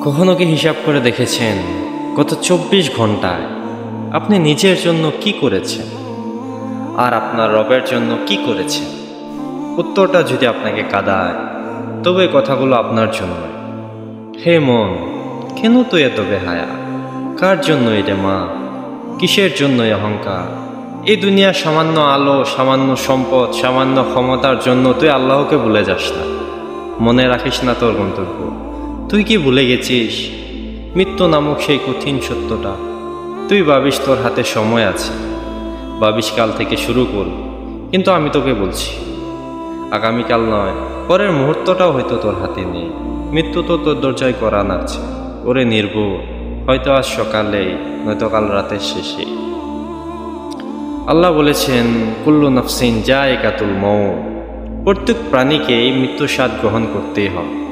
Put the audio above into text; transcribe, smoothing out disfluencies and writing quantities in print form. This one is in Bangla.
কখনো কি হিসাব করে দেখেছেন গত ২৪ ঘন্টায় আপনি নিজের জন্য কি করেছেন আর আপনার রবের জন্য কি করেছেন? উত্তরটা যদি আপনাকে কাঁদায়, তবে কথাগুলো আপনার জন্য। হে মন, কেন তুই এত বেহায়া? কার জন্য এটা মা? কিসের জন্য অহংকার? এই দুনিয়ার সামান্য আলো, সামান্য সম্পদ, সামান্য ক্ষমতার জন্য তুই আল্লাহকে ভুলে যাস না। মনে রাখিস না তোর গন্তব্য। তুই কি ভুলে গেছিস মৃত্যু নামক সেই কঠিন সত্যটা? তুই ভাবিস তোর হাতে সময় আছে, ভাবিস কাল থেকে শুরু করব, কিন্তু আমি তোকে বলছি আগামীকাল নয়, পরের মুহূর্তটাও হয়তো তোর হাতে নেই। মৃত্যু তো তোর দরজায় করা নাড়ছে। ওরে নির্ভুল, হয়তো আজ সকালেই, নয়তো কাল রাতের শেষেই। আল্লাহ বলেছেন, কুল্লু নাফসিন যায়কাতুল মউত, প্রত্যেক প্রাণীকেই মৃত্যুর স্বাদ গ্রহণ করতেই হয়।